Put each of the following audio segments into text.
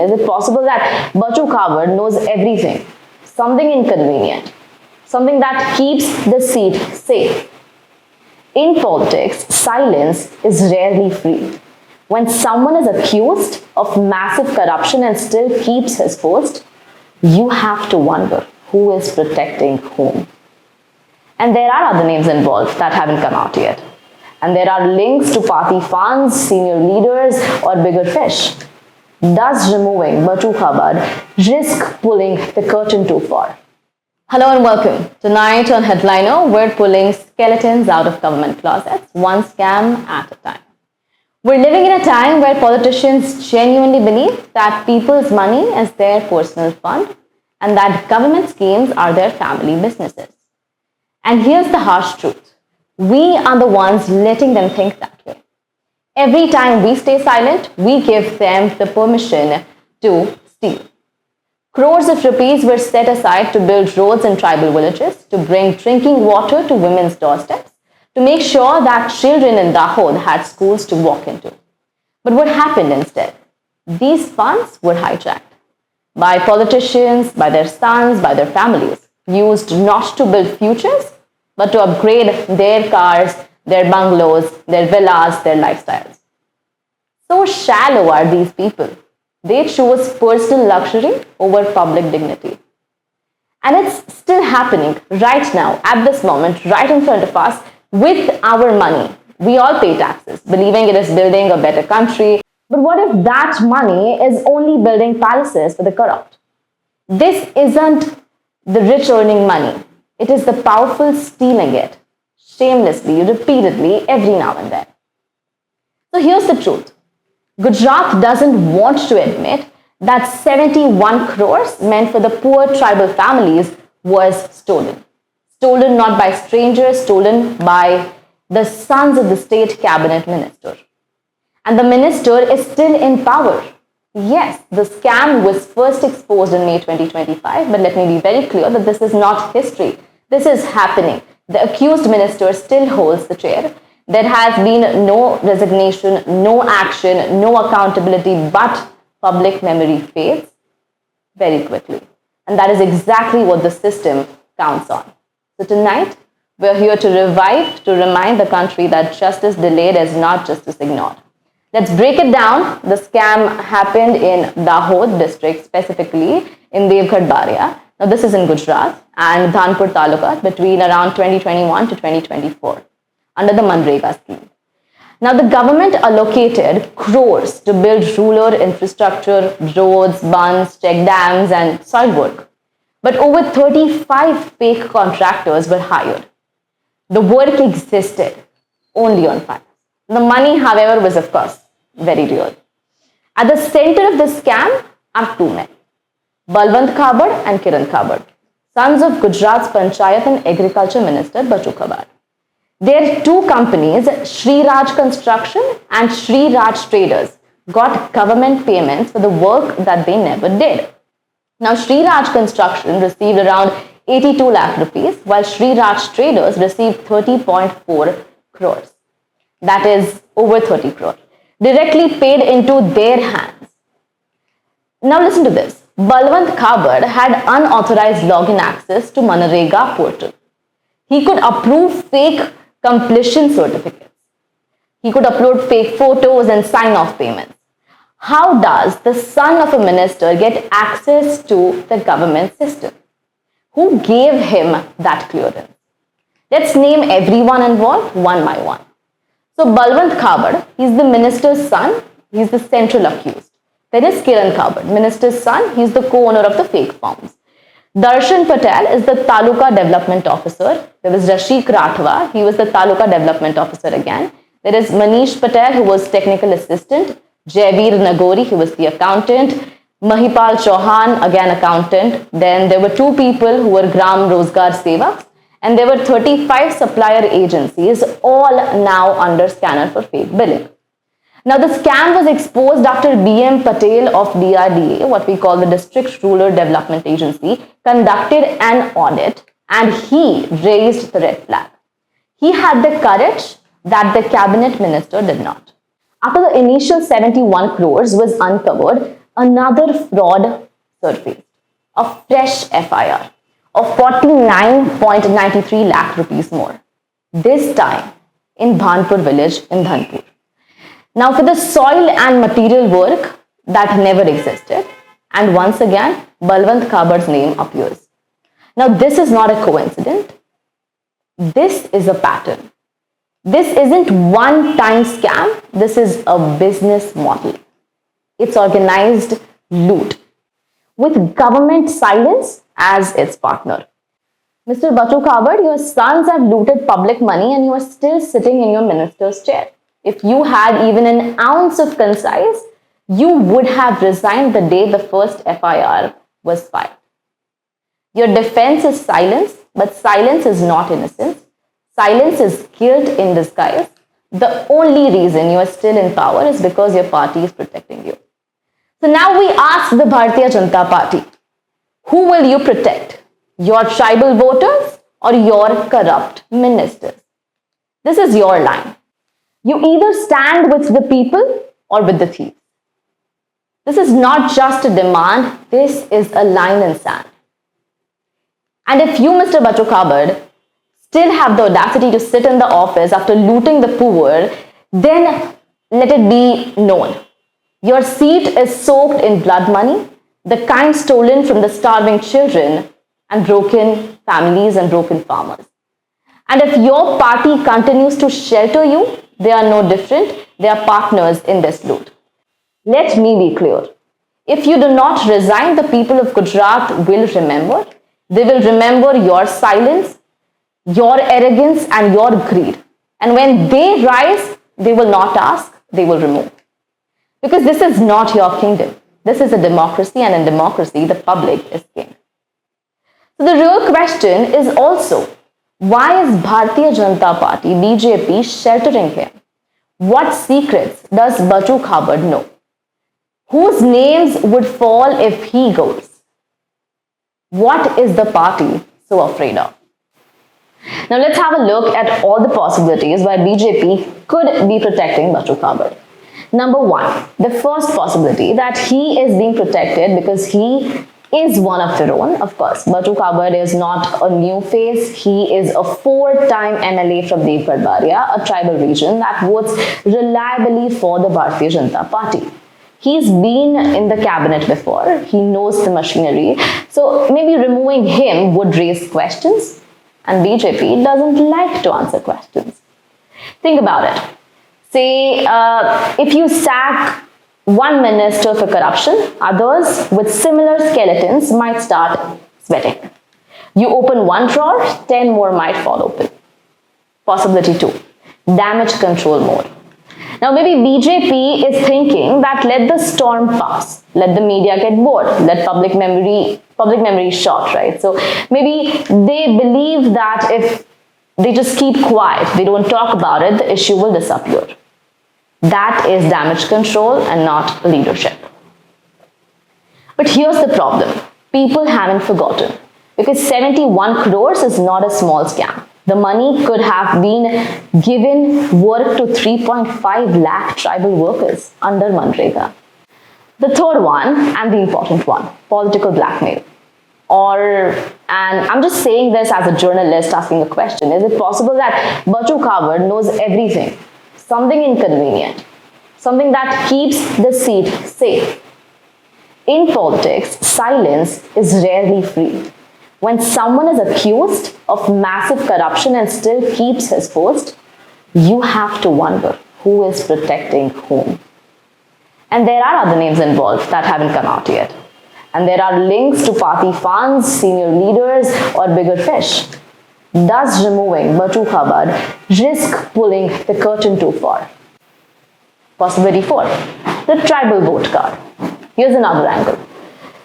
Is it possible that Bachu Khabad knows everything? Something inconvenient, something that keeps the seat safe. In politics, silence is rarely free. When someone is accused of massive corruption and still keeps his post, you have to wonder who is protecting whom. And there are other names involved that haven't come out yet. And there are links to party funds, senior leaders, or bigger fish. Does removing Bachu Khabad risk pulling the curtain too far? Hello and welcome. Tonight on Headliner, we're pulling skeletons out of government closets, one scam at a time. We're living in a time where politicians genuinely believe that people's money is their personal fund and that government schemes are their family businesses. And here's the harsh truth. We are the ones letting them think that way. Every time we stay silent, we give them the permission to steal. Crores of rupees were set aside to build roads in tribal villages, to bring drinking water to women's doorsteps, to make sure that children in Dahod had schools to walk into. But what happened instead? These funds were hijacked by politicians, by their sons, by their families, used not to build futures, but to upgrade their cars, their bungalows, their villas, their lifestyles. So shallow are these people. They chose personal luxury over public dignity. And it's still happening right now, at this moment, right in front of us, with our money. We all pay taxes, believing it is building a better country. But what if that money is only building palaces for the corrupt? This isn't the rich earning money. It is the powerful stealing it, shamelessly, repeatedly, every now and then. So here's the truth. Gujarat doesn't want to admit that 71 crores meant for the poor tribal families was stolen. Stolen not by strangers, stolen by the sons of the state cabinet minister. And the minister is still in power. Yes, the scam was first exposed in May 2025, but let me be very clear that this is not history. This is happening. The accused minister still holds the chair. There has been no resignation, no action, no accountability, but public memory fades very quickly. And that is exactly what the system counts on. So tonight, we're here to remind the country that justice delayed is not justice ignored. Let's break it down. The scam happened in Dahod district, specifically in Devghad Baria. Now this is in Gujarat and Dhanpur Taluka between around 2021 to 2024 under the MGNREGA scheme. Now the government allocated crores to build rural infrastructure, roads, bunds, check dams and soil work. But over 35 fake contractors were hired. The work existed only on files. The money, however, was of course very real. At the center of the scam are two men, Balwant Khabad and Krishna Patel, sons of Gujarat's Panchayat and Agriculture Minister Bachu Khabad. Their two companies, Shri Raj Construction and Shri Raj Traders, got government payments for the work that they never did. Now, Shri Raj Construction received around 82 lakh rupees, while Shri Raj Traders received 30.4 crores. That is over 30 crore, directly paid into their hands. Now listen to this. Balwant Khabad had unauthorized login access to MGNREGA portal. He could approve fake completion certificates. He could upload fake photos and sign-off payments. How does the son of a minister get access to the government system? Who gave him that clearance? Let's name everyone involved one by one. So Balwant Khabad, he's the minister's son, he's the central accused. Then is Krishna Patel, minister's son, he's the co-owner of the fake forms. Darshan Patel is the Taluka Development Officer. There was Rashik Rathwa, he was the Taluka Development Officer again. There is Manish Patel, who was technical assistant. Jaivir Nagori, he was the accountant. Mahipal Chauhan, again accountant. Then there were two people who were Gram Rozgar Sevaks. And there were 35 supplier agencies, all now under scanner for fake billing. Now, the scam was exposed after B.M. Patel of DRDA, what we call the District Rural Development Agency, conducted an audit and he raised the red flag. He had the courage that the cabinet minister did not. After the initial 71 crores was uncovered, another fraud surfaced, a fresh FIR of 49.93 lakh rupees more, this time in Bhanpur village in Dhanpur. Now for the soil and material work that never existed, and once again Balwant Khabad's name appears. Now this is not a coincidence, this is a pattern. This isn't one-time scam, this is a business model. It's organized loot with government silence as its partner. Mr. Bachu Khabad, your sons have looted public money and you are still sitting in your minister's chair. If you had even an ounce of conscience, you would have resigned the day the first FIR was filed. Your defense is silence, but silence is not innocence. Silence is guilt in disguise. The only reason you are still in power is because your party is protecting you. So now we ask the Bharatiya Janata Party, who will you protect? Your tribal voters or your corrupt ministers? This is your line. You either stand with the people or with the thieves. This is not just a demand, this is a line in sand. And if you, Mr. Bachu Khabad, still have the audacity to sit in the office after looting the poor, then let it be known. Your seat is soaked in blood money, the kind stolen from the starving children and broken families and broken farmers. And if your party continues to shelter you, they are no different. They are partners in this loot. Let me be clear. If you do not resign, the people of Gujarat will remember. They will remember your silence, your arrogance and your greed. And when they rise, they will not ask, they will remove. Because this is not your kingdom. This is a democracy, and in democracy, the public is king. So the real question is also, why is Bharatiya Janata Party, BJP, sheltering him? What secrets does Bachu Khabad know? Whose names would fall if he goes? What is the party so afraid of? Now let's have a look at all the possibilities why BJP could be protecting Bachu Khabad. Number one, the first possibility that he is being protected because he is one of their own. Of course, Bachu Khabad is not a new face. He is a 4-time MLA from Devgarh Baria, a tribal region that votes reliably for the Bharatiya Janata Party. He's been in the cabinet before. He knows the machinery. So maybe removing him would raise questions. And BJP doesn't like to answer questions. Think about it. Say, if you sack one minister for corruption, others with similar skeletons might start sweating. You open one drawer, 10 more might fall open. Possibility 2, damage control mode. Now maybe BJP is thinking that let the storm pass, let the media get bored, let public memory short, right? So maybe they believe that if they just keep quiet, they don't talk about it, the issue will disappear. That is damage control and not leadership. But here's the problem. People haven't forgotten, because 71 crores is not a small scam. The money could have been given work to 3.5 lakh tribal workers under MGNREGA. The third one, and the important one, political blackmail. And I'm just saying this as a journalist asking a question, is it possible that Bachu Khabad knows everything? Something inconvenient, something that keeps the seat safe. In politics, silence is rarely free. When someone is accused of massive corruption and still keeps his post, you have to wonder who is protecting whom. And there are other names involved that haven't come out yet. And there are links to party funds, senior leaders, or bigger fish. Does removing Bachu Khabad risk pulling the curtain too far? Possibility 4, the tribal vote card. Here's another angle.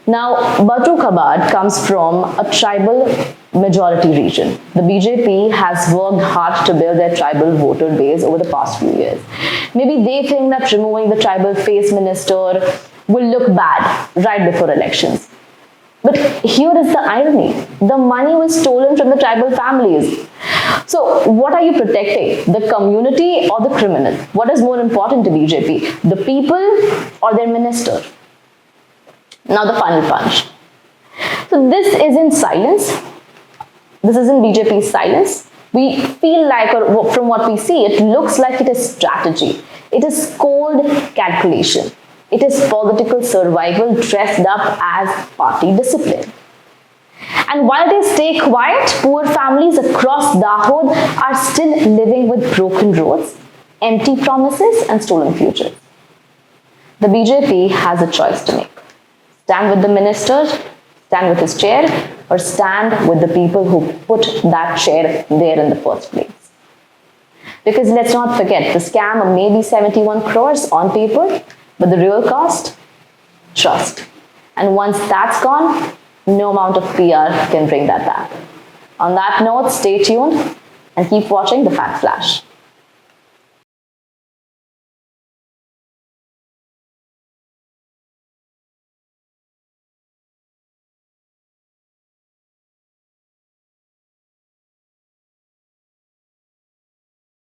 Now, Bachu Khabad comes from a tribal majority region. The BJP has worked hard to build their tribal voter base over the past few years. Maybe they think that removing the tribal face minister will look bad right before elections. But here is the irony. The money was stolen from the tribal families. So what are you protecting? The community or the criminal? What is more important to BJP? The people or their minister? Now the final punch. So this isn't silence. This isn't BJP's silence. We feel like, or from what we see, it looks like it is strategy. It is cold calculation. It is political survival dressed up as party discipline. And while they stay quiet, poor families across Dahod are still living with broken roads, empty promises and stolen futures. The BJP has a choice to make. Stand with the minister, stand with his chair, or stand with the people who put that chair there in the first place. Because let's not forget, the scam of maybe 71 crores on paper, but the real cost? Trust. And once that's gone, no amount of PR can bring that back. On that note, stay tuned and keep watching The Fact Flash.